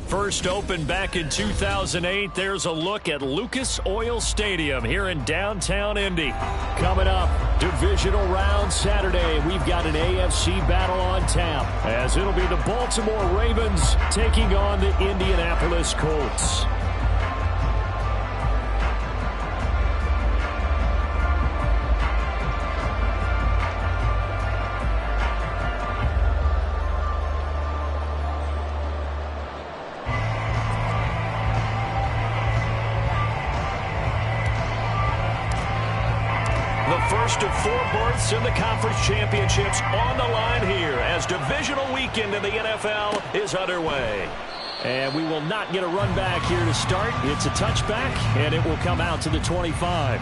First opened back in 2008, there's a look at Lucas Oil Stadium here in downtown Indy. Coming up, divisional round Saturday, we've got an AFC battle on tap, as it'll be the Baltimore Ravens taking on the Indianapolis Colts. First of 4 berths in the conference championships on the line here as divisional weekend in the NFL is underway. And we will not get a run back here to start. It's a touchback, and it will come out to the 25.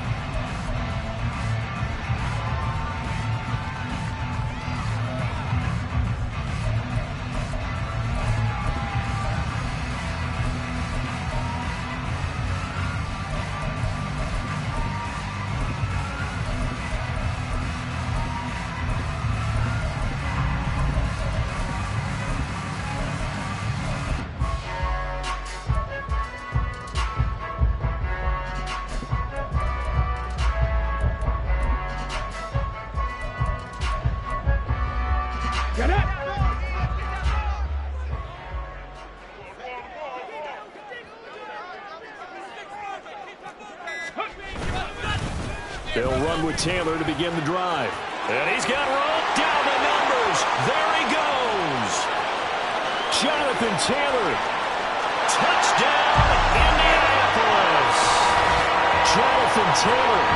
They'll run with Taylor to begin the drive. And he's got rope down the numbers. There he goes. Jonathan Taylor. Touchdown, Indianapolis. Jonathan Taylor,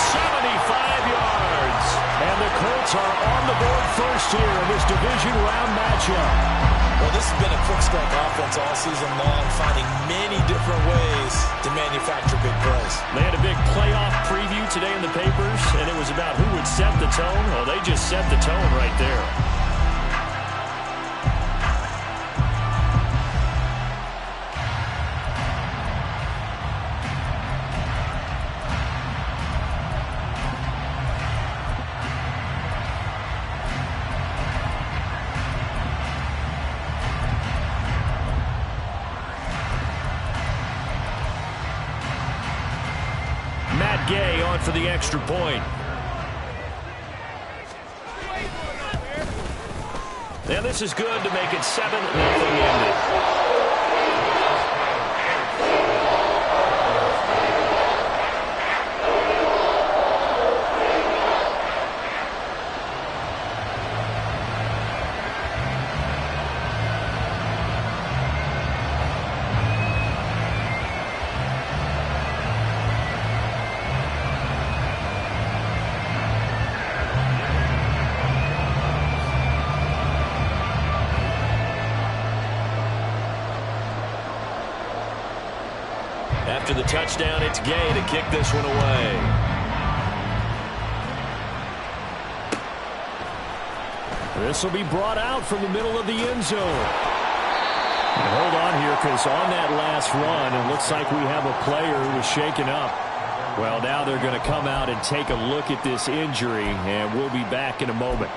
75 yards. And the Colts are on the board first here in this division round matchup. Well, this has been a quick strike offense all season long, finding many different ways to manufacture big plays. They had a big playoff preview today in the papers, and it was about who would set the tone. Well, they just set the tone right there. Gay on for the extra point. And this is good to make it 7-0 Indy. After the touchdown, it's Gay to kick this one away. This will be brought out from the middle of the end zone. And hold on here, because on that last run, it looks like we have a player who was shaken up. Well, now they're going to come out and take a look at this injury, and we'll be back in a moment.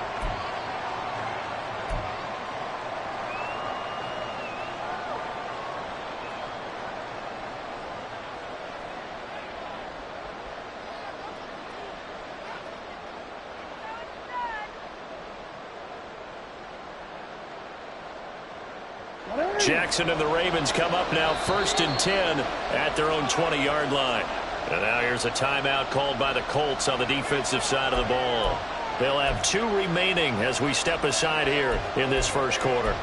Jackson and the Ravens come up now 1st and 10 at their own 20-yard line. And now here's a timeout called by the Colts on the defensive side of the ball. They'll have 2 remaining as we step aside here in this first quarter.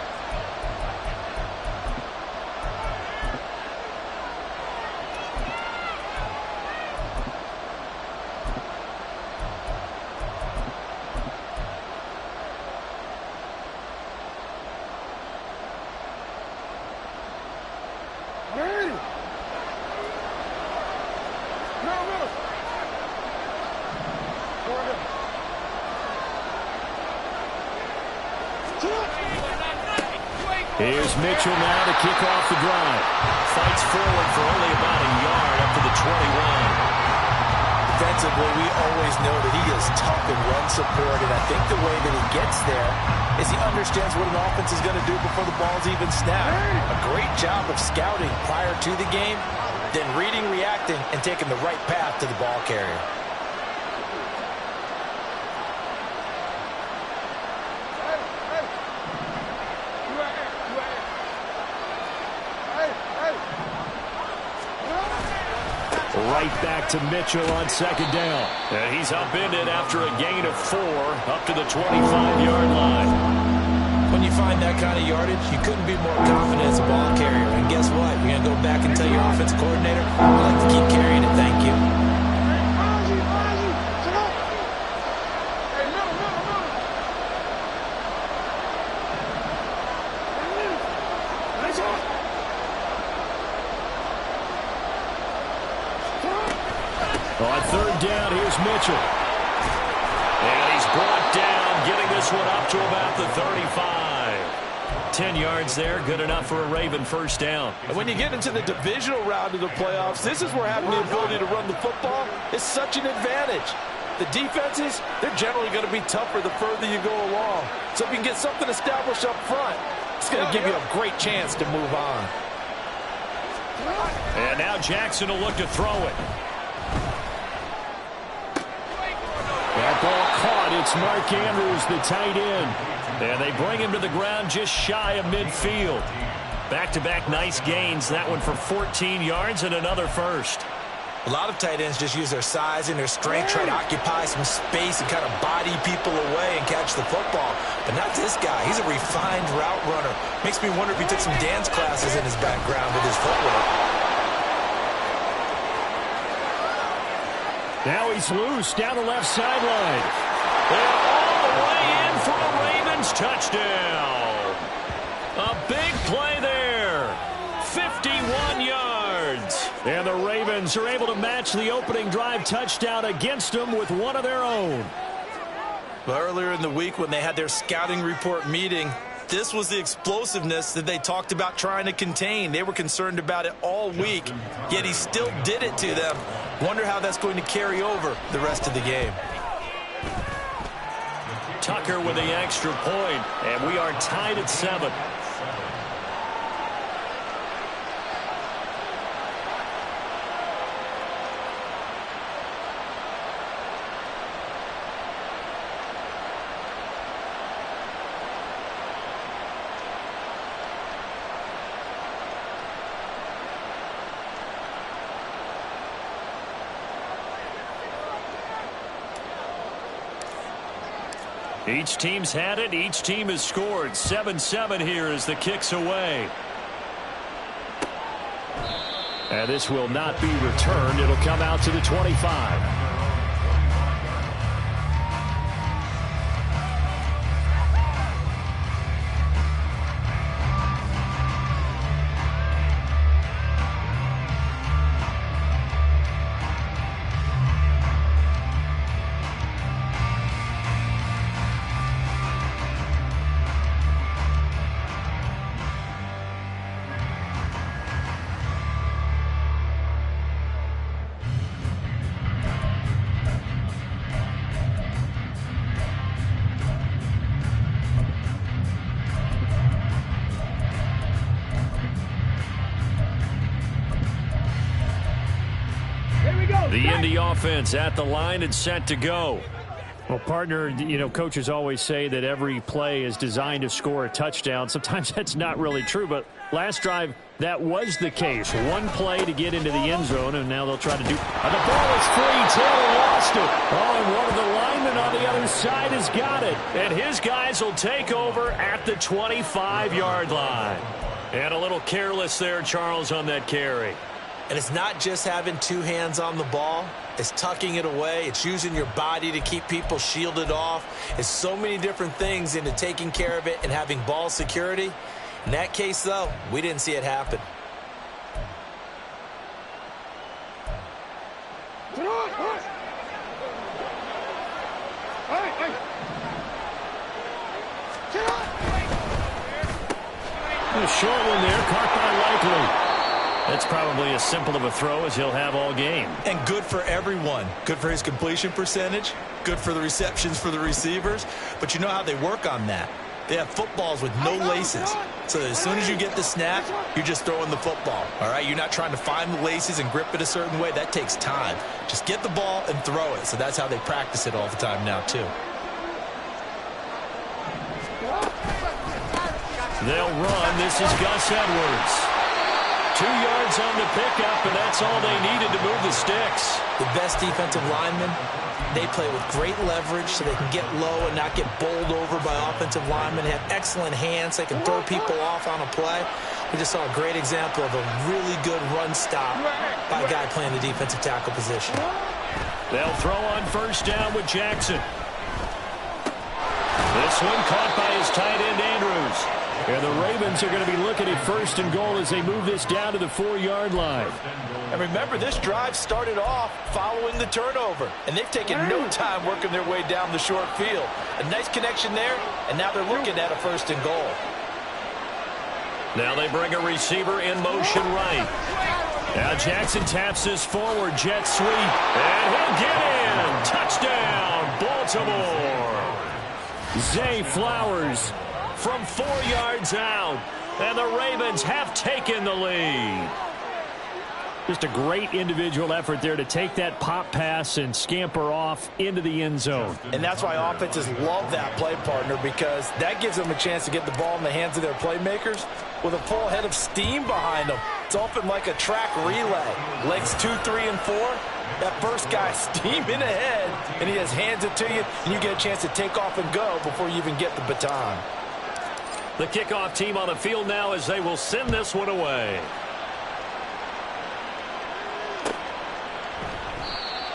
Here's Mitchell now to kick off the drive. Fights forward for only about a yard up to the 21. defensively, we always know that he is tough in run support, and I think the way that he gets there is he understands what an offense is going to do before the ball's even snapped. A great job of scouting prior to the game, then reading, reacting, and taking the right path to the ball carrier. Right back to Mitchell on second down. And he's upended after a gain of 4 up to the 25-yard line. When you find that kind of yardage, you couldn't be more confident as a ball carrier. And guess what? You're going to go back and tell your offensive coordinator, I'd like to keep carrying it, thank you. On third down, here's Mitchell. And he's brought down, getting this one up to about the 35. 10 yards there, good enough for a Raven first down. And when you get into the divisional round of the playoffs, this is where having the ability to run the football is such an advantage. The defenses, they're generally going to be tougher the further you go along. So if you can get something established up front, it's going to give you a great chance to move on. And now Jackson will look to throw it. That ball caught. It's Mark Andrews, the tight end. And they bring him to the ground just shy of midfield. Back-to-back nice gains. That one for 14 yards and another first. A lot of tight ends just use their size and their strength, try to occupy some space and kind of body people away and catch the football. But not this guy. He's a refined route runner. Makes me wonder if he took some dance classes in his background with his footwork. Now he's loose down the left sideline. And all the way in for a Ravens touchdown. A big play there. 51 yards. And the Ravens are able to match the opening drive touchdown against them with one of their own. Well, earlier in the week when they had their scouting report meeting, this was the explosiveness that they talked about trying to contain. They were concerned about it all week, yet he still did it to them. Wonder how that's going to carry over the rest of the game. Tucker with the extra point, and we are tied at 7. Each team's had it. Each team has scored. 7-7 here as the kick's away. And this will not be returned. It'll come out to the 25. The Indy offense at the line and set to go. Well, partner, you know, coaches always say that every play is designed to score a touchdown. Sometimes that's not really true, but last drive, that was the case. One play to get into the end zone, and now they'll try to do... And the ball is free. Taylor lost it. Oh, and one of the linemen on the other side has got it. And his guys will take over at the 25-yard line. And a little careless there, Charles, on that carry. And it's not just having two hands on the ball. It's tucking it away. It's using your body to keep people shielded off. It's so many different things into taking care of it and having ball security. In that case, though, we didn't see it happen. A short one there, caught by Likely. It's probably as simple of a throw as he'll have all game. And good for everyone. Good for his completion percentage. Good for the receptions for the receivers. But you know how they work on that. They have footballs with no laces. So that as soon as you get the snap, you're just throwing the football. All right? You're not trying to find the laces and grip it a certain way. That takes time. Just get the ball and throw it. So that's how they practice it all the time now, too. They'll run. This is Gus Edwards. 2 yards on the pickup, and that's all they needed to move the sticks. The best defensive linemen, they play with great leverage so they can get low and not get bowled over by offensive linemen. They have excellent hands. They can throw people off on a play. We just saw a great example of a really good run stop by a guy playing the defensive tackle position. They'll throw on first down with Jackson. This one caught by his tight end, Andrews. And the Ravens are going to be looking at first and goal as they move this down to the 4-yard line. And remember, this drive started off following the turnover. And they've taken no time working their way down the short field. A nice connection there, and now they're looking at a first and goal. Now they bring a receiver in motion right. Now Jackson taps this forward, jet sweep, and he'll get in. Touchdown, Baltimore. Zay Flowers from 4 yards out, and the Ravens have taken the lead. Just a great individual effort there to take that pop pass and scamper off into the end zone. And that's why offenses love that play, partner, because that gives them a chance to get the ball in the hands of their playmakers with a full head of steam behind them. It's often like a track relay. Legs 2, 3, and 4. That first guy steaming ahead, and he has hands it to you, and you get a chance to take off and go before you even get the baton. The kickoff team on the field now as they will send this one away.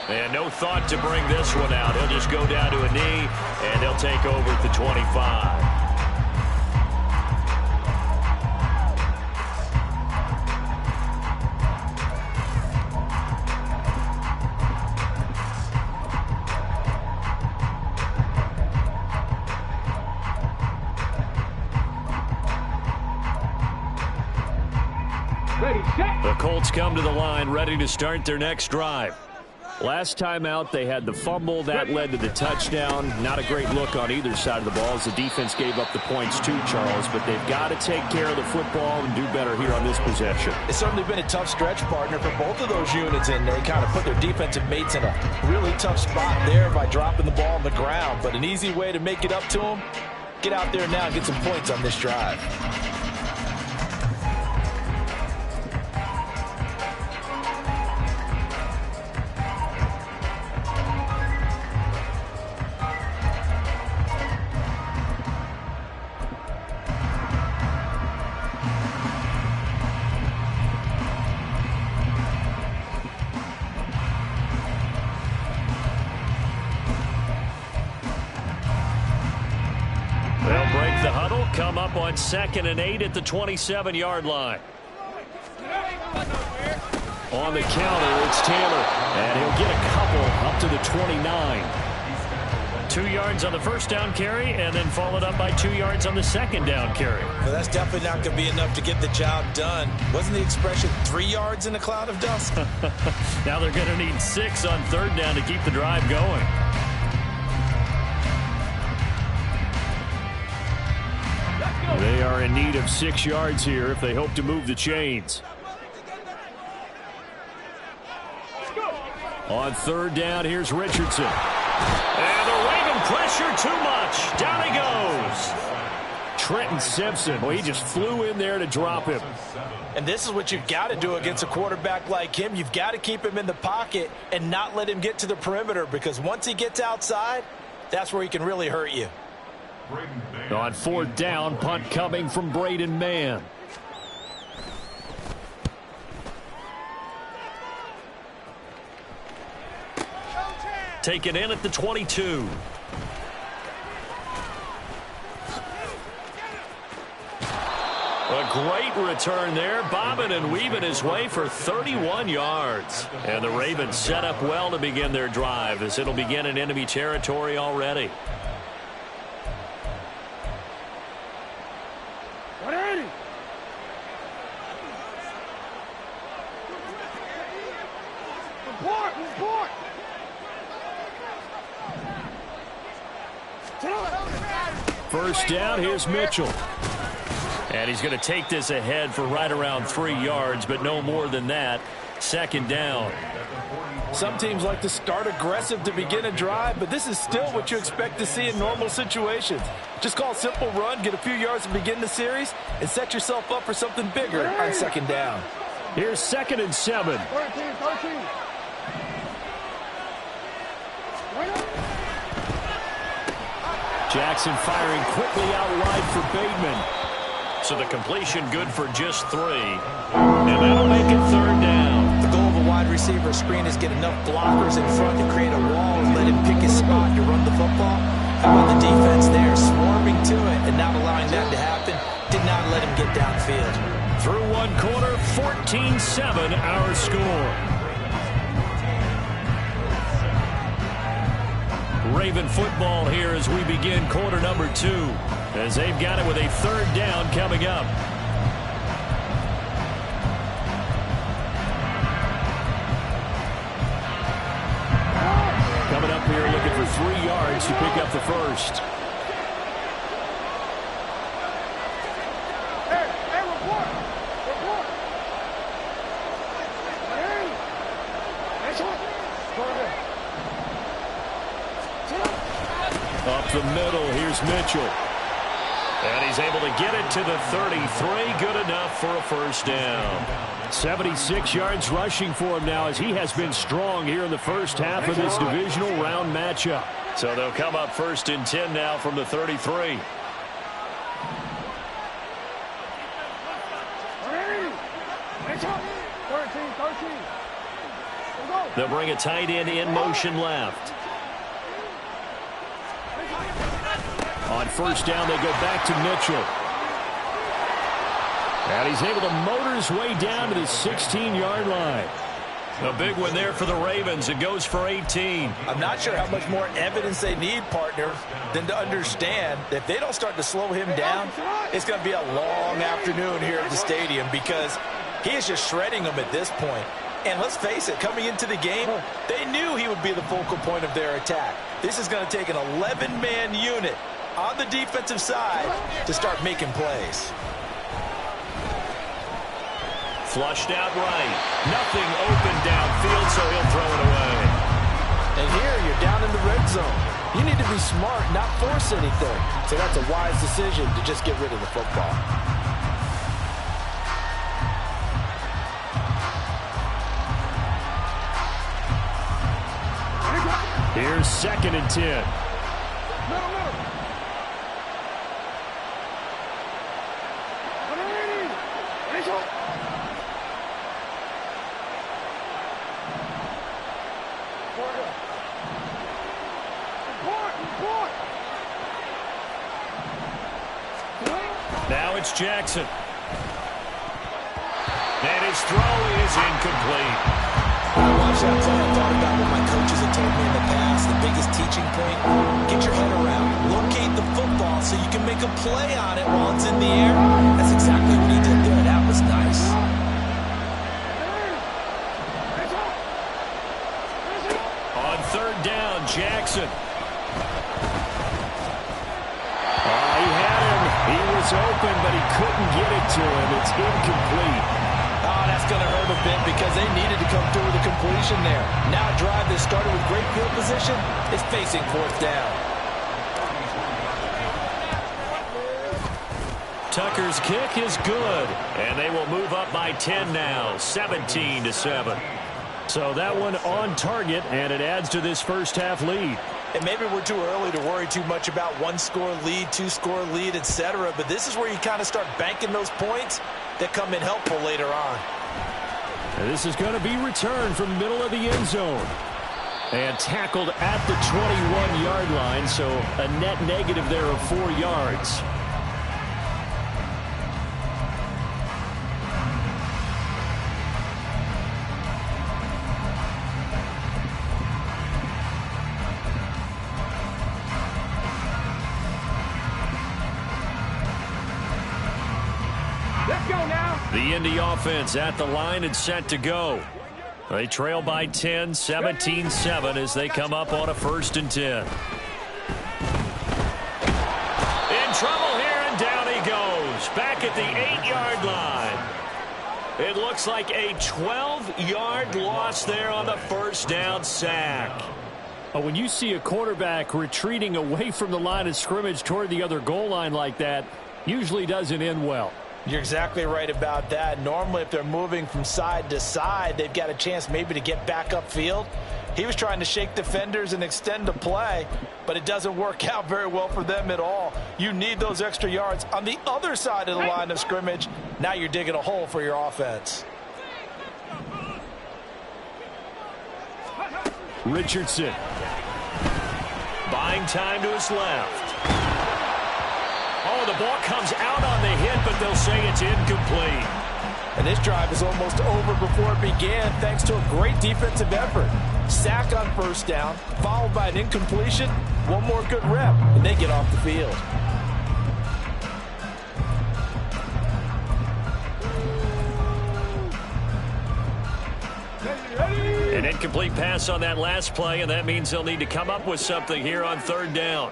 And no thought to bring this one out. He'll just go down to a knee, and they'll take over at the 25. The Colts come to the line ready to start their next drive. Last time out, they had the fumble. That led to the touchdown. Not a great look on either side of the ball as the defense gave up the points too, Charles. But they've got to take care of the football and do better here on this possession. It's certainly been a tough stretch, partner, for both of those units, and they kind of put their defensive mates in a really tough spot there by dropping the ball on the ground. But an easy way to make it up to them, get out there now and get some points on this drive. Come up on 2nd and 8 at the 27-yard line. On the counter, it's Taylor. And he'll get a couple up to the 29. 2 yards on the first down carry, and then followed up by 2 yards on the second down carry. Well, that's definitely not going to be enough to get the job done. Wasn't the expression 3 yards in a cloud of dust? Now they're going to need 6 on third down to keep the drive going. They are in need of 6 yards here if they hope to move the chains. On third down, here's Richardson. And the Raven pressure too much. Down he goes. Trenton Simpson. Well, he just flew in there to drop him. And this is what you've got to do against a quarterback like him. You've got to keep him in the pocket and not let him get to the perimeter, because once he gets outside, that's where he can really hurt you. On fourth down, punt coming from Braden Mann. Taken in at the 22. A great return there, bobbing and weaving his way for 31 yards. And the Ravens set up well to begin their drive, as it'll begin in enemy territory already. First down, here's Mitchell. And he's going to take this ahead for right around 3 yards, but no more than that. Second down. Some teams like to start aggressive to begin a drive, but this is still what you expect to see in normal situations. Just call a simple run, get a few yards to begin the series, and set yourself up for something bigger on second down. Here's 2nd and 7. 13. Jackson firing quickly out wide for Bateman. So the completion good for just 3. And that'll make it 3rd down. The goal of a wide receiver screen is get enough blockers in front to create a wall and let him pick his spot to run the football. How about the defense there, swarming to it and not allowing that to happen? Did not let him get downfield. Through one quarter, 14-7 our score. Raven football here as we begin quarter number 2. As they've got it with a 3rd down coming up. Coming up here looking for 3 yards to pick up the first. Up the middle, here's Mitchell. And he's able to get it to the 33. Good enough for a first down. 76 yards rushing for him now as he has been strong here in the first half of this divisional round matchup. So they'll come up 1st and 10 now from the 33. They'll bring a tight end in motion left. On first down, they go back to Mitchell. And he's able to motor his way down to the 16-yard line. A big one there for the Ravens. It goes for 18. I'm not sure how much more evidence they need, partner, than to understand that if they don't start to slow him down, it's going to be a long afternoon here at the stadium because he is just shredding them at this point. And let's face it, coming into the game, they knew he would be the focal point of their attack. This is going to take an 11-man unit on the defensive side to start making plays. Flushed out right. Nothing open downfield, so he'll throw it away. And here you're down in the red zone. You need to be smart, not force anything. So that's a wise decision to just get rid of the football. Here's 2nd and 10. Now it's Jackson. And his throw is incomplete. When I watched that play, I thought about what my coaches have told me in the past. The biggest teaching point, get your head around. Locate the football so you can make a play on it while it's in the air. That's exactly what he did there. That was nice. On 3rd down, Jackson. He had him. He was open, but he couldn't get it to him. It's incomplete. Oh, that's going to hurt a bit because they needed to come through with a completion there. Now a drive that started with great field position is facing 4th down. Tucker's kick is good, and they will move up by 10 now, 17-7. So that one on target, and it adds to this first half lead. And maybe we're too early to worry too much about 1-score lead, 2-score lead, etc. But this is where you kind of start banking those points that come in helpful later on. And this is going to be returned from the middle of the end zone. And tackled at the 21-yard line, so a net negative there of 4 yards. Let's go now. The Indy offense at the line and set to go. They trail by 10, 17-7 as they come up on a 1st and 10. In trouble here, and down he goes. Back at the 8-yard line. It looks like a 12-yard loss there on the 1st down sack. When you see a quarterback retreating away from the line of scrimmage toward the other goal line like that, usually doesn't end well. You're exactly right about that. Normally, if they're moving from side to side, they've got a chance maybe to get back upfield. He was trying to shake defenders and extend the play, but it doesn't work out very well for them at all. You need those extra yards on the other side of the line of scrimmage. Now you're digging a hole for your offense. Richardson. Buying time to his left. Oh, the ball comes out on the hit, but they'll say it's incomplete. And this drive is almost over before it began thanks to a great defensive effort. Sack on 1st down, followed by an incompletion. One more good rep, and they get off the field. An incomplete pass on that last play, and that means they'll need to come up with something here on 3rd down.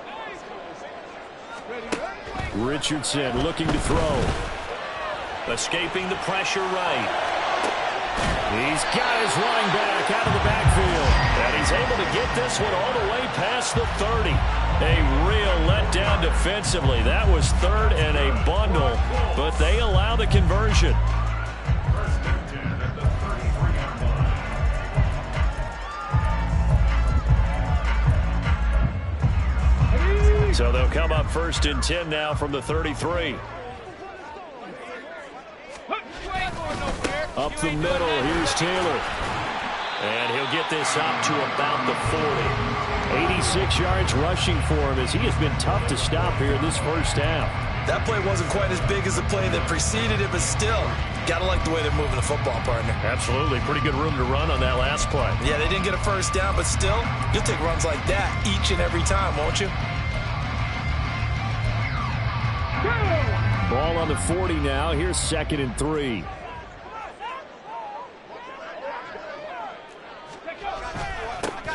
Richardson looking to throw. Escaping the pressure right. He's got his running back out of the backfield. And he's able to get this one all the way past the 30. A real letdown defensively. That was 3rd and a bundle, but they allow the conversion. So they'll come up 1st and 10 now from the 33. Up the middle, here's Taylor. And he'll get this up to about the 40. 86 yards rushing for him as he has been tough to stop here in this 1st half. That play wasn't quite as big as the play that preceded it, but still, gotta like the way they're moving the football, partner. Absolutely. Pretty good room to run on that last play. Yeah, they didn't get a 1st down, but still, you'll take runs like that each and every time, won't you? Ball on the 40 now. Here's 2nd and 3.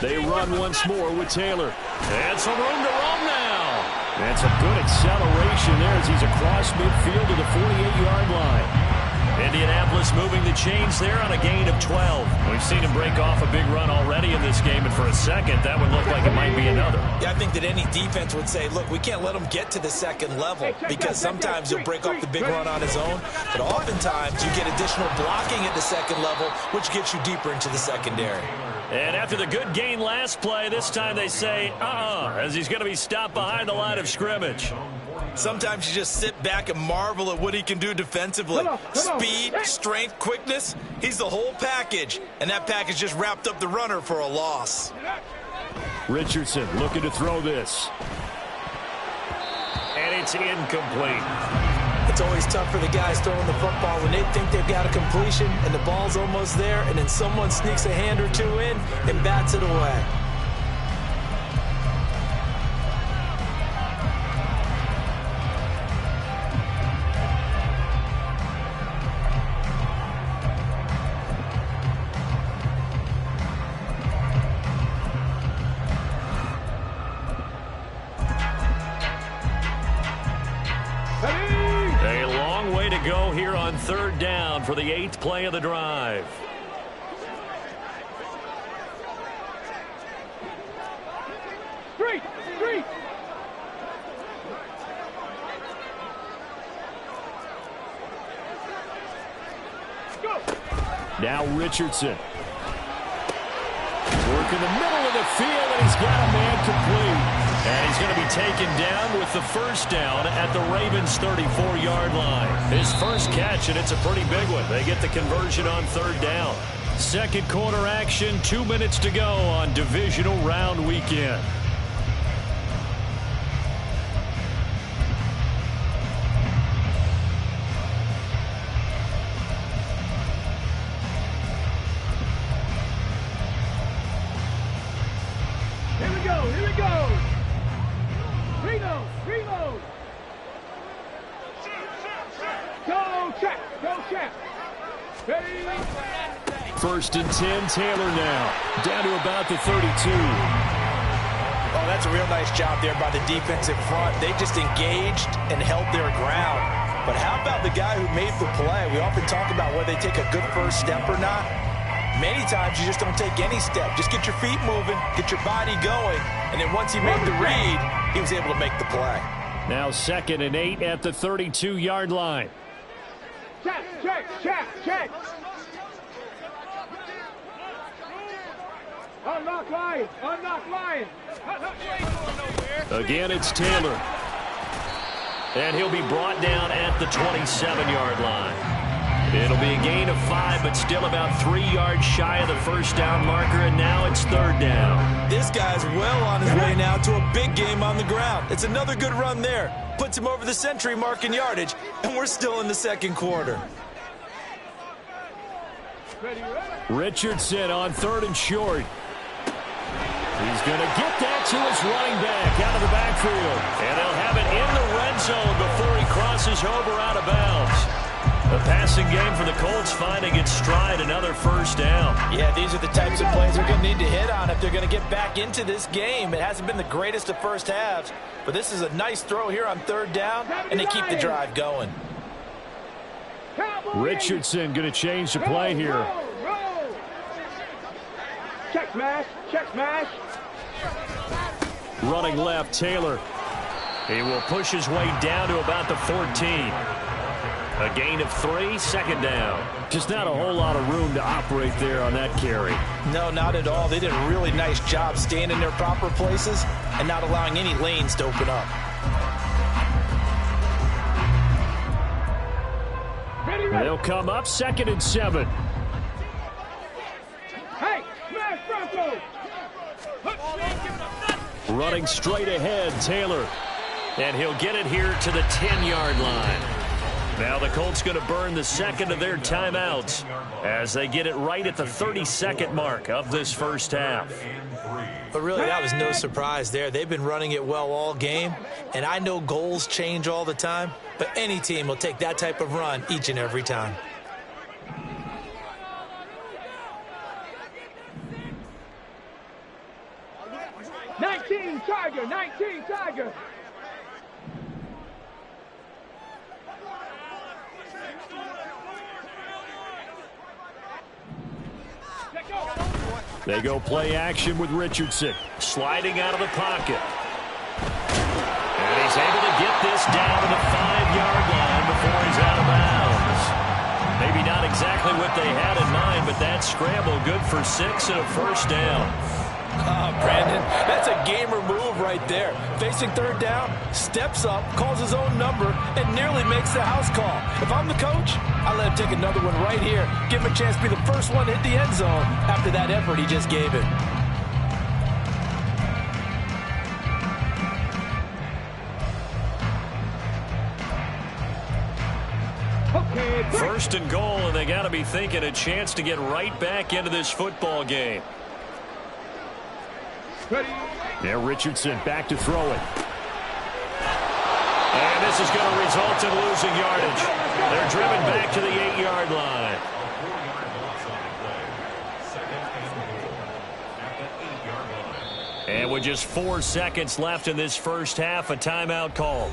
They run once more with Taylor. And some room to roam now. That's a good acceleration there as he's across midfield to the 48-yard line. Indianapolis moving the chains there on a gain of 12. We've seen him break off a big run already in this game, and for a second, that would look like it might be another. Yeah, I think that any defense would say, look, we can't let him get to the 2nd level because sometimes he'll break off the big run on his own, but oftentimes you get additional blocking at the 2nd level, which gets you deeper into the secondary. And after the good gain last play, this time they say, as he's going to be stopped behind the line of scrimmage. Sometimes you just sit back and marvel at what he can do defensively. Speed, strength, quickness, he's the whole package. And that package just wrapped up the runner for a loss. Richardson looking to throw this. And it's incomplete. It's always tough for the guys throwing the football when they think they've got a completion and the ball's almost there, and then someone sneaks a hand or two in and bats it away. A long way to go here on 3rd down for the 8th play of the drive. Three. Go. Now Richardson. Work in the middle of the field, and he's got a man complete. And he's going to be taken down with the 1st down at the Ravens' 34-yard line. His first catch, and it's a pretty big one. They get the conversion on 3rd down. 2nd quarter action, 2 minutes to go on divisional round weekend. Here we go. Reload. Go, check. Ready. First and 10, Taylor now. Down to about the 32. Oh, that's a real nice job there by the defensive front. They just engaged and held their ground. But how about the guy who made the play? We often talk about whether they take a good first step or not. Many times you just don't take any step. Just get your feet moving, get your body going, and then once he made the read, he was able to make the play. Now 2nd and 8 at the 32-yard line. Check, check, check, check. Unlock line, unlock line. Again, it's Taylor. And he'll be brought down at the 27-yard line. It'll be a gain of 5, but still about 3 yards shy of the first down marker, and now it's 3rd down. This guy's well on his way now to a big game on the ground. It's another good run there. Puts him over the century mark in yardage, and we're still in the 2nd quarter. Richardson on 3rd and short. He's going to get that to his running back out of the backfield. And they'll have it in the red zone before he crosses over out of bounds. The passing game for the Colts finding its stride, another first down. Yeah, these are the types of plays they're going to need to hit on if they're going to get back into this game. It hasn't been the greatest of first halves, but this is a nice throw here on 3rd down, and they keep the drive going. Richardson going to change the play here. Check smash, check smash. Running left, Taylor. He will push his way down to about the 14. A gain of 3, 2nd down. Just not a whole lot of room to operate there on that carry. No, not at all. They did a really nice job staying in their proper places and not allowing any lanes to open up. They'll come up 2nd and 7. Hey, smash Bronco. Running straight ahead, Taylor. And he'll get it here to the 10-yard line. Now the Colts going to burn the 2nd of their timeouts as they get it right at the 32nd mark of this first half. But really, that was no surprise there. They've been running it well all game, and I know goals change all the time, but any team will take that type of run each and every time. Tiger, 19 Tiger. They go play action with Richardson. Sliding out of the pocket. And he's able to get this down to the 5-yard line before he's out of bounds. Maybe not exactly what they had in mind, but that scramble good for 6 and a first down. Oh, Brandon, that's a gamer move right there. Facing 3rd down, steps up, calls his own number, and nearly makes the house call. If I'm the coach, I'll let him take another one right here. Give him a chance to be the first one to hit the end zone after that effort he just gave him. First and goal, and they got to be thinking a chance to get right back into this football game. Now Richardson back to throw it. And this is going to result in losing yardage. They're driven back to the 8-yard line. And with just 4 seconds left in this first half, a timeout call.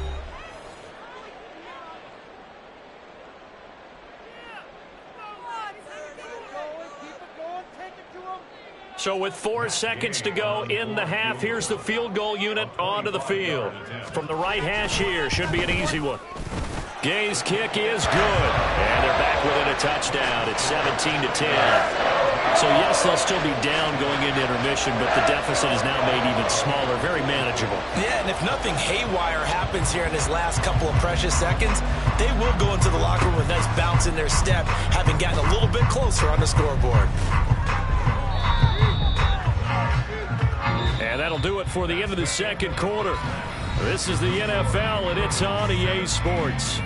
So with 4 seconds to go in the half, here's the field goal unit onto the field. From the right hash here, should be an easy one. Gay's kick is good. And they're back within a touchdown. It's 17-10. So yes, they'll still be down going into intermission, but the deficit is now made even smaller, very manageable. Yeah, and if nothing haywire happens here in his last couple of precious seconds, they will go into the locker room with a nice bounce in their step, having gotten a little bit closer on the scoreboard. And that'll do it for the end of the second quarter. This is the NFL, and it's on EA Sports.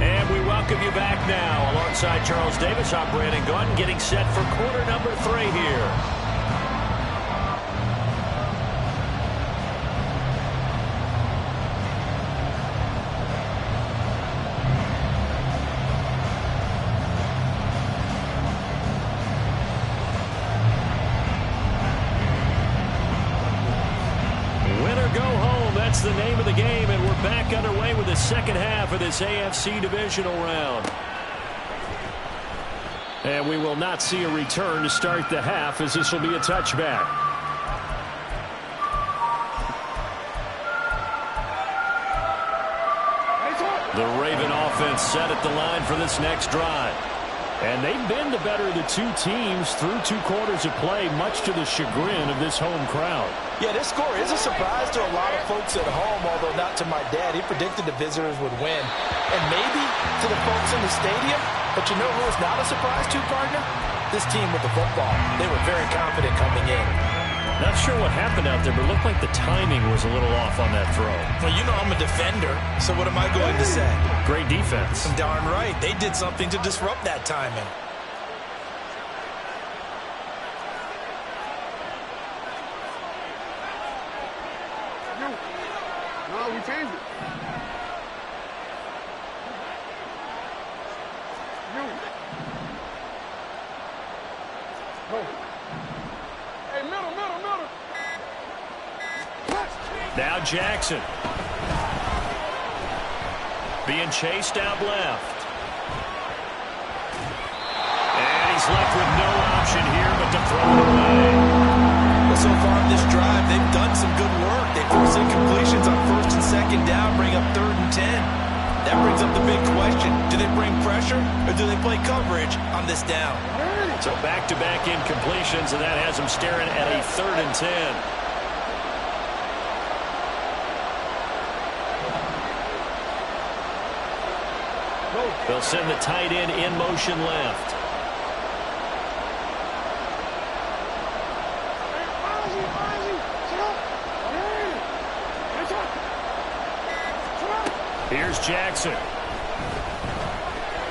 And we welcome you back now alongside Charles Davis. I'm Brandon Gunn, getting set for quarter number 3 here. That's the name of the game, and we're back underway with the second half of this AFC divisional round. And we will not see a return to start the half, as this will be a touchback. The Raven offense set at the line for this next drive. And they've been the better of the two teams through 2 quarters of play, much to the chagrin of this home crowd. Yeah, this score is a surprise to a lot of folks at home, although not to my dad. He predicted the visitors would win. And maybe to the folks in the stadium. But you know who was not a surprise to, partner? This team with the football. They were very confident coming in. Not sure what happened out there, but it looked like the timing was a little off on that throw. Well, you know I'm a defender, so what am I going to say? Great defense. Darn right. They did something to disrupt that timing. No, we changed it. Go. Hey, middle. Now Jackson. Being chased out left. And he's left with no option here but to throw it away. Well, so far in this drive, they've done some good work. They force incompletions on 1st and 2nd down, bring up 3rd and 10. That brings up the big question. Do they bring pressure or do they play coverage on this down? So back-to-back incompletions, and that has them staring at a 3rd and 10. They'll send the tight end in motion left. Here's Jackson.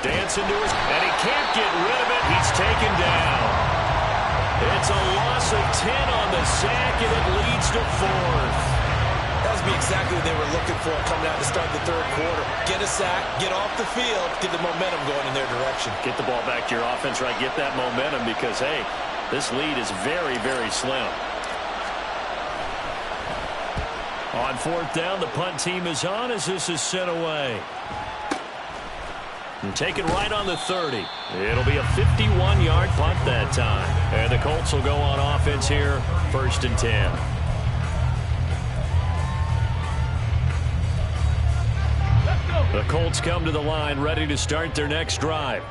Dancing to his, and he can't get rid of it. He's taken down. It's a loss of 10 on the sack, and it leads to 4th. That would be exactly what they were looking for coming out to start the 3rd quarter. Get a sack, get off the field, get the momentum going in their direction. Get the ball back to your offense, right? Get that momentum because, hey, this lead is very, very slim. On 4th down, the punt team is on as this is sent away. And taken right on the 30. It'll be a 51-yard punt that time. And the Colts will go on offense here, 1st and 10. The Colts come to the line ready to start their next drive.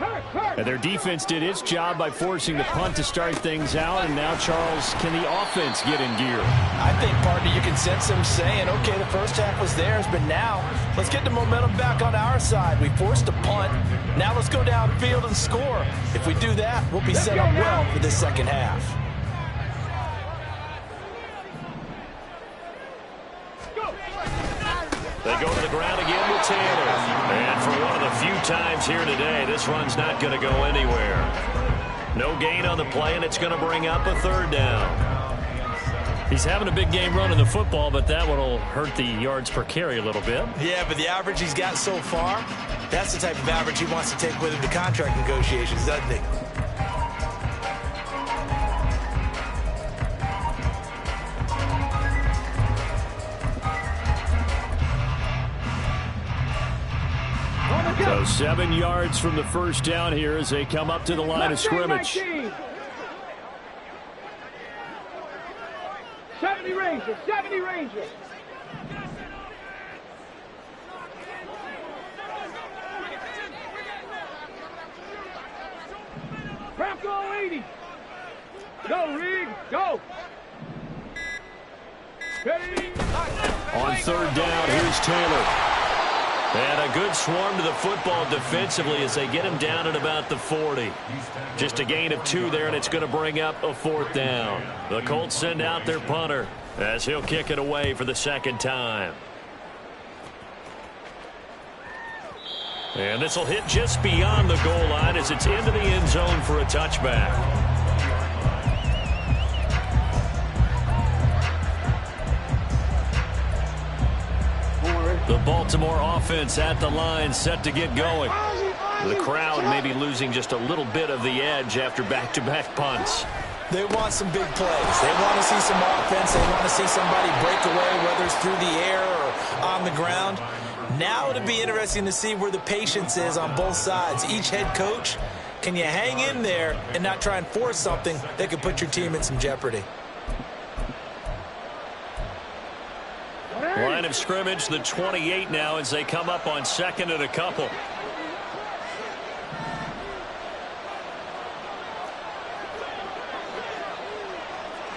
And their defense did its job by forcing the punt to start things out. And now, Charles, can the offense get in gear? I think, partner, you can sense them saying, okay, the first half was theirs, but now let's get the momentum back on our side. We forced a punt. Now let's go downfield and score. If we do that, we'll be set up well for this second half. They go to the ground again with Taylor. And for one of the few times here today, this run's not going to go anywhere. No gain on the play, and it's going to bring up a 3rd down. He's having a big game running the football, but that one will hurt the yards per carry a little bit. Yeah, but the average he's got so far, that's the type of average he wants to take with him to contract negotiations, doesn't he? So 7 yards from the first down here as they come up to the line of scrimmage. 70 Rangers, 70 Rangers. Bronco 80. Go, Reed, go. On 3rd down, here's Taylor. And a good swarm to the football defensively as they get him down at about the 40. Just a gain of 2 there, and it's going to bring up a 4th down. The Colts send out their punter as he'll kick it away for the 2nd time. And this will hit just beyond the goal line as it's into the end zone for a touchback. The Baltimore offense at the line, set to get going. The crowd may be losing just a little bit of the edge after back-to-back punts. They want some big plays. They want to see some offense. They want to see somebody break away, whether it's through the air or on the ground. Now it'll be interesting to see where the patience is on both sides. Each head coach, can you hang in there and not try and force something that could put your team in some jeopardy? Line of scrimmage, the 28 now as they come up on second and a couple.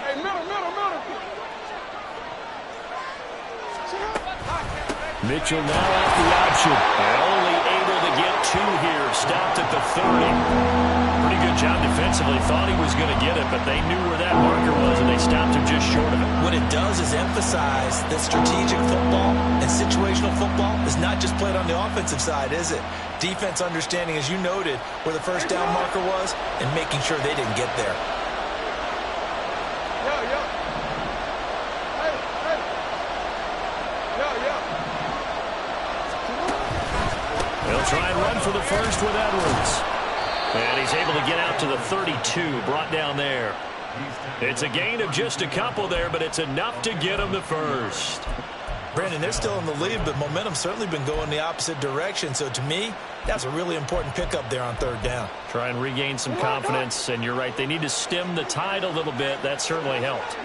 Hey, middle. Mitchell now at the option. Only able to get two here. Stopped at the 30. Pretty good job defensively. Thought he was going to get it, but they knew where that marker was, and they stopped him just short of it. What it does is emphasize that strategic football and situational football is not just played on the offensive side, is it? Defense understanding, as you noted, where the first down marker was and making sure they didn't get there. They'll try and run for the first with Edwards. And he's able to get out to the 32, brought down there. It's a gain of just a couple there, but it's enough to get him the first. Brandon, they're still in the lead, but momentum's certainly been going the opposite direction. So to me, that's a really important pickup there on third down. Try and regain some confidence, and you're right, they need to stem the tide a little bit. That certainly helped.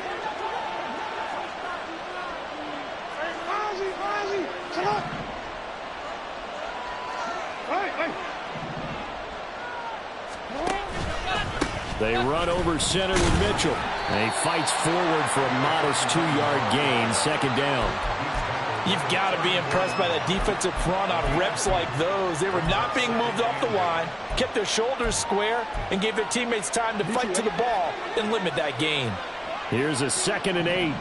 They run over center with Mitchell. And he fights forward for a modest 2-yard gain, second down. You've got to be impressed by that defensive front on reps like those. They were not being moved off the line, kept their shoulders square, and gave their teammates time to fight to the ball and limit that gain. Here's a 2nd and 8.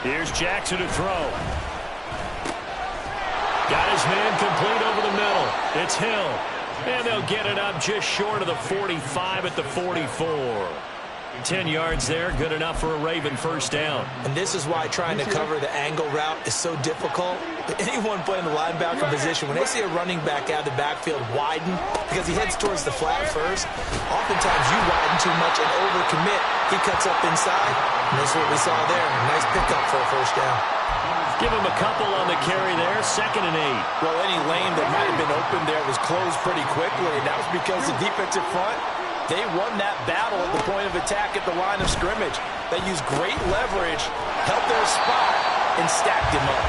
Here's Jackson to throw. Got his man complete over the middle. It's Hill. And they'll get it up just short of the 45 at the 44. 10 yards there, good enough for a Raven first down. And this is why trying to cover the angle route is so difficult. Anyone playing the linebacker position, when they see a running back out of the backfield widen, because he heads towards the flat first, oftentimes you widen too much and overcommit. He cuts up inside, and this is what we saw there. Nice pickup for a first down. Give him a couple on the carry there, 2nd and 8. Well, any lane that might have been open there was closed pretty quickly, and that was because the defensive front, they won that battle at the point of attack at the line of scrimmage. They used great leverage, held their spot, and stacked him up.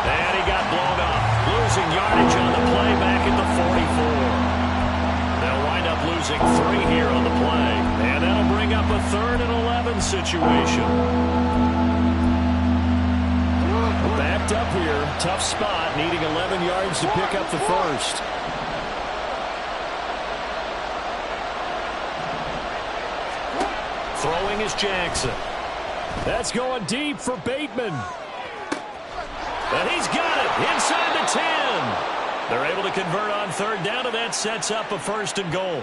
And he got blown up, losing yardage on the play back at the 44. They'll wind up losing 3 here on the play, and that'll bring up a 3rd and 11 situation. Backed up here, tough spot, needing 11 yards to pick up the first. Throwing is Jackson. That's going deep for Bateman. And he's got it inside the 10. They're able to convert on 3rd down, and that sets up a 1st and goal.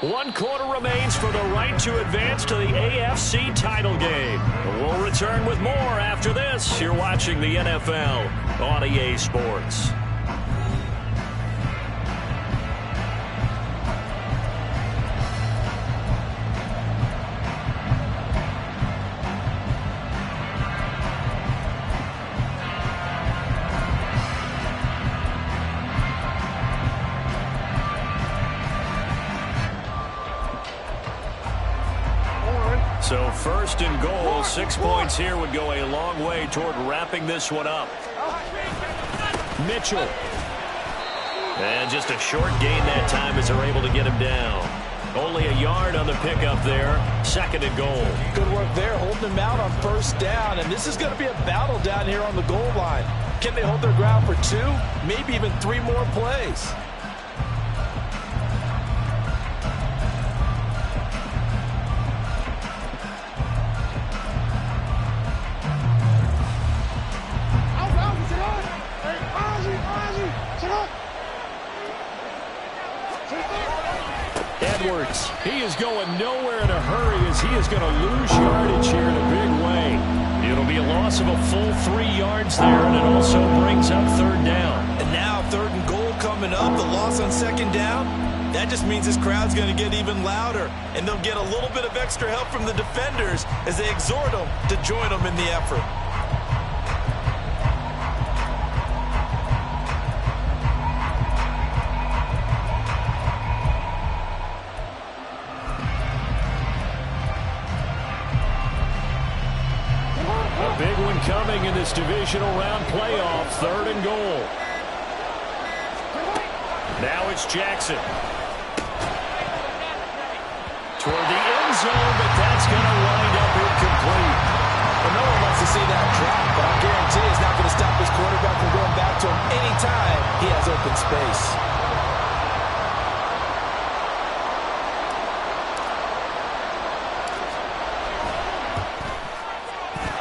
One quarter remains for the right to advance to the AFC title game. We'll return with more after this. You're watching the NFL on EA Sports. So 1st and goal, 6 points here would go a long way toward wrapping this one up. Mitchell. And just a short gain that time as they're able to get him down. Only a yard on the pickup there. 2nd and goal. Good work there, holding him out on 1st down. And this is going to be a battle down here on the goal line. Can they hold their ground for 2, maybe even 3 more plays? Edwards, he is going nowhere in a hurry as he is going to lose yardage here in a big way. It'll be a loss of a full 3 yards there, and it also brings up 3rd down. And now 3rd and goal coming up, the loss on 2nd down. That just means this crowd's going to get even louder, and they'll get a little bit of extra help from the defenders as they exhort them to join them in the effort. Big one coming in this divisional round playoff. 3rd and goal. Now it's Jackson. Toward the end zone, but that's going to wind up incomplete. Well, no one wants to see that drop, but I guarantee it's not going to stop his quarterback from going back to him anytime he has open space.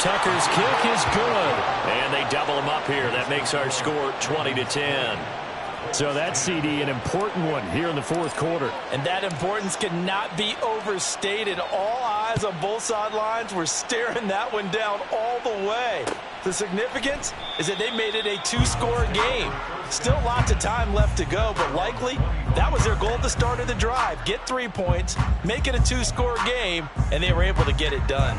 Tucker's kick is good, and they double him up here. That makes our score 20-10. So that CD, an important one here in the 4th quarter. And that importance cannot be overstated. All eyes on both sidelines were staring that one down all the way. The significance is that they made it a 2-score game. Still lots of time left to go, but likely that was their goal at the start of the drive. Get 3 points, make it a 2-score game, and they were able to get it done.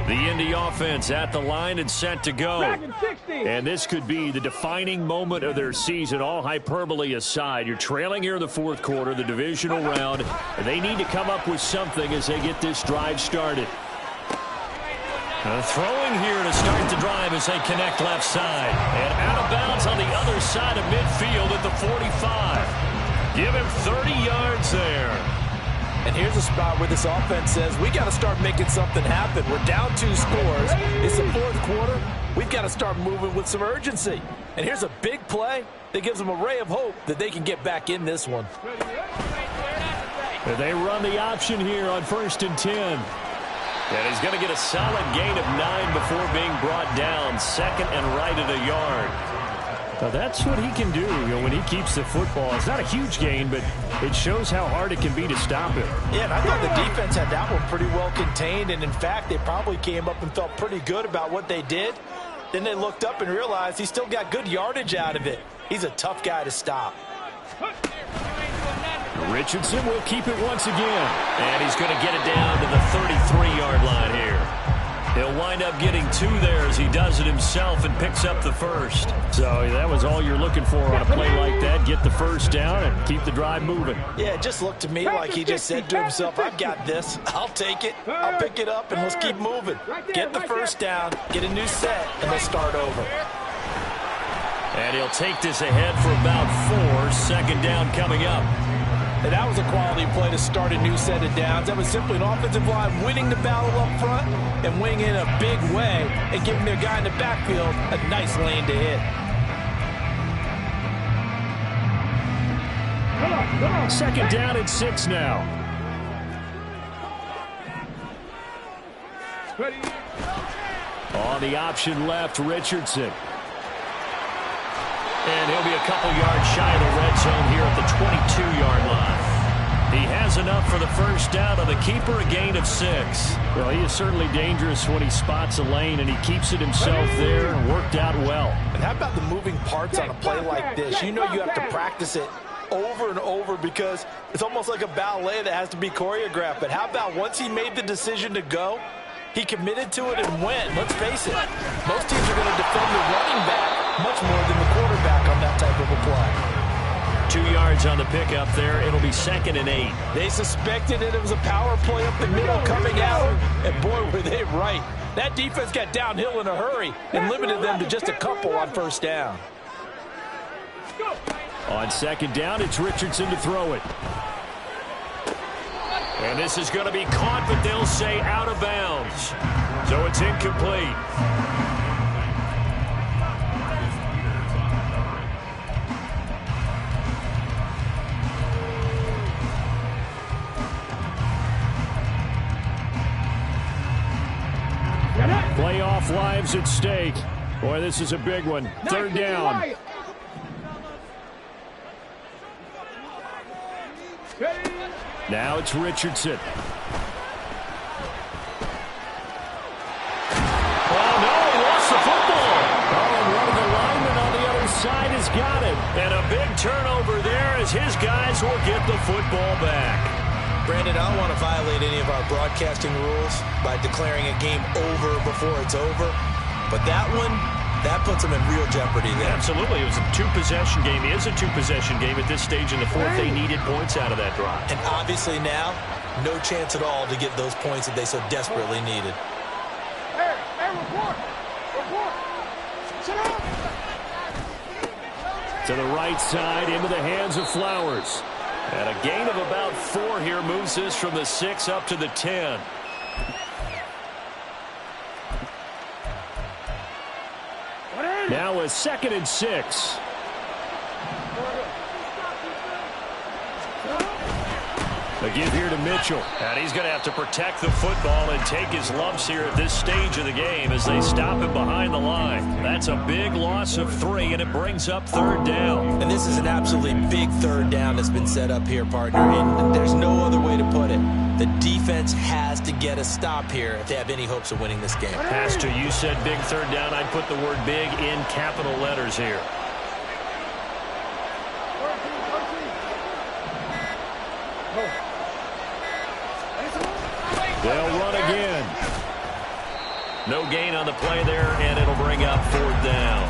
The Indy offense at the line and set to go. And this could be the defining moment of their season, all hyperbole aside. You're trailing here in the 4th quarter, the divisional round, and they need to come up with something as they get this drive started. Throwing here to start the drive as they connect left side. And out of bounds on the other side of midfield at the 45. Give him 30 yards there. And here's a spot where this offense says, we got to start making something happen. We're down 2 scores. It's the 4th quarter. We've got to start moving with some urgency. And here's a big play that gives them a ray of hope that they can get back in this one. And they run the option here on 1st and 10. And he's going to get a solid gain of 9 before being brought down. 2nd and right at a yard. Now that's what he can do, when he keeps the football. It's not a huge gain, but it shows how hard it can be to stop him. Yeah, and I thought the defense had that one pretty well contained, and in fact, they probably came up and felt pretty good about what they did. Then they looked up and realized he still got good yardage out of it. He's a tough guy to stop. Richardson will keep it once again. And he's going to get it down to the 33-yard line here. He'll wind up getting 2 there as he does it himself and picks up the 1st. So that was all you're looking for on a play like that. Get the 1st down and keep the drive moving. Yeah, it just looked to me like he just said to himself, I've got this. I'll take it. I'll pick it up, and let's keep moving. Get the 1st down, get a new set, and let's start over. And he'll take this ahead for about 4. 2nd down coming up. And that was a quality play to start a new set of downs. That was simply an offensive line winning the battle up front and winning in a big way and giving their guy in the backfield a nice lane to hit. 2nd down and 6 now. On the option left, Richardson. And he'll be a couple yards shy of the red zone here at the 22-yard line. He has enough for the 1st down on the keeper, a gain of 6. Well, he is certainly dangerous when he spots a lane, and he keeps it himself there and worked out well. And how about the moving parts on a play like this? You know you have to practice it over and over because it's almost like a ballet that has to be choreographed. But how about once he made the decision to go, he committed to it and went. Let's face it, most teams are going to defend the running back much more than the quarterback on that type of a play. 2 yards on the pickup there. It'll be 2nd and 8. They suspected it was a power play up the middle coming out, and boy, were they right. That defense got downhill in a hurry and limited them to just a couple on first down. On 2nd down, it's Richardson to throw it. And this is going to be caught, but they'll say out of bounds. So it's incomplete. Playoff lives at stake. Boy, this is a big one. 3rd down. Now it's Richardson. Oh, no, he lost the football. Oh, and one of the linemen on the other side has got it. And a big turnover there as his guys will get the football back. Brandon, I don't want to violate any of our broadcasting rules by declaring a game over before it's over. But that one, that puts them in real jeopardy there. Absolutely. It was a 2-possession game. It is a 2-possession game at this stage in the 4th. They needed points out of that drive. And obviously now, no chance at all to get those points that they so desperately needed. Hey, report. Sit down. To the right side, into the hands of Flowers. And a gain of about 4 here moves this from the 6 up to the 10. Now a 2nd and 6. A give here to Mitchell. And he's going to have to protect the football and take his lumps here at this stage of the game as they stop him behind the line. That's a big loss of 3, and it brings up 3rd down. And this is an absolutely big 3rd down that's been set up here, partner. And there's no other way to put it. The defense has to get a stop here if they have any hopes of winning this game. Has to. You said big 3rd down. I'd put the word big in capital letters here. They'll run again. No gain on the play there, and it'll bring up 4th down.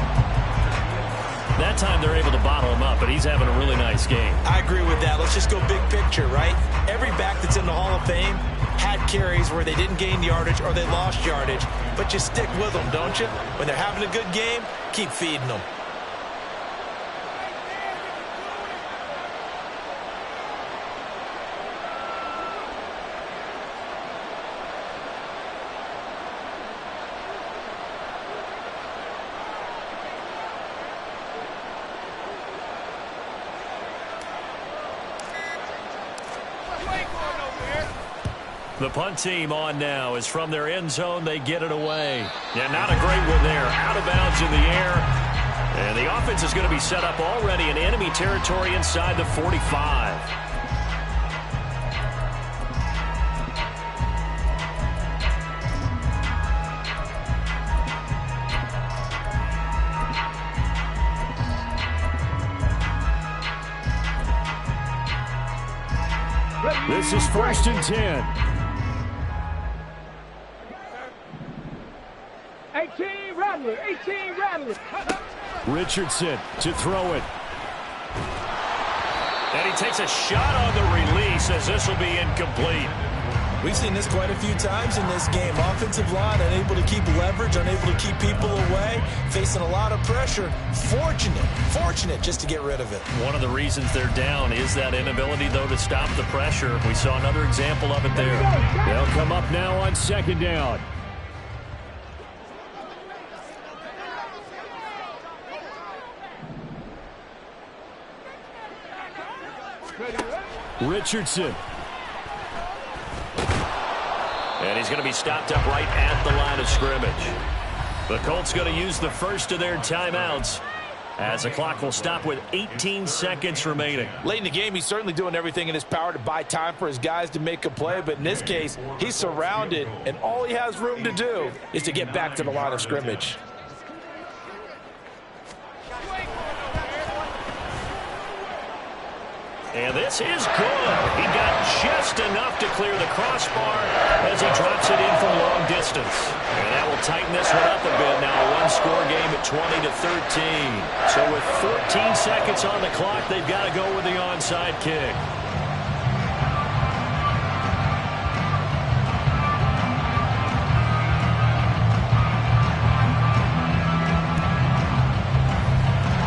That time they're able to bottle him up, but he's having a really nice game. I agree with that. Let's just go big picture, right? Every back that's in the Hall of Fame had carries where they didn't gain yardage or they lost yardage, but you stick with them, don't you? When they're having a good game, keep feeding them. The punt team on now is from their end zone. They get it away. Yeah, not a great one there. Out of bounds in the air. And the offense is going to be set up already in enemy territory inside the 45. This is 1st and 10. 18 Rattler. Richardson to throw it. And he takes a shot on the release as this will be incomplete. We've seen this quite a few times in this game. Offensive line unable to keep leverage, unable to keep people away, facing a lot of pressure. Fortunate just to get rid of it. One of the reasons they're down is that inability, though, to stop the pressure. We saw another example of it there. They'll come up now on 2nd down. Richardson. And he's going to be stopped up right at the line of scrimmage. The Colts going to use the first of their timeouts as the clock will stop with 18 seconds remaining. Late in the game, he's certainly doing everything in his power to buy time for his guys to make a play. But in this case, he's surrounded, and all he has room to do is to get back to the line of scrimmage. And this is good. He got just enough to clear the crossbar as he drops it in from long distance. And that will tighten this one up a bit now. A one-score game at 20-13. So with 14 seconds on the clock, they've got to go with the onside kick.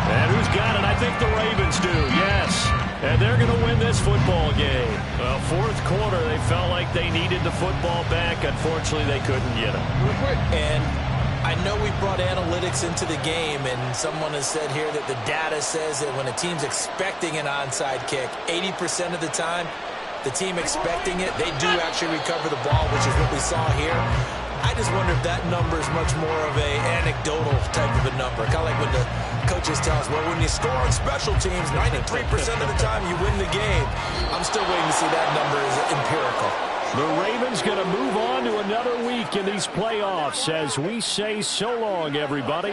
And who's got it? I think the Ravens do, yes. And they're going to win this football game. Well, fourth quarter, they felt like they needed the football back. Unfortunately, they couldn't get it. And I know we brought analytics into the game, and someone has said here that the data says that when a team's expecting an onside kick, 80% of the time, the team expecting it, they do actually recover the ball, which is what we saw here. I just wonder if that number is much more of a anecdotal type of a number. Kind of like when the coaches tell us, well, when you score on special teams, 93% of the time you win the game. I'm still waiting to see that number is empirical. The Ravens going to move on to another week in these playoffs as we say so long, everybody.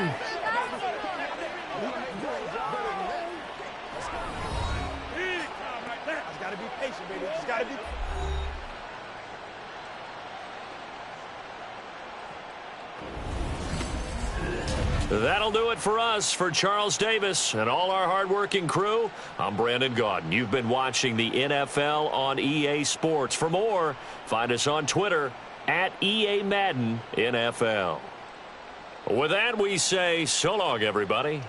That'll do it for us. For Charles Davis and all our hardworking crew, I'm Brandon Gaudin. You've been watching the NFL on EA Sports. For more, find us on Twitter at EA Madden NFL. With that, we say so long, everybody.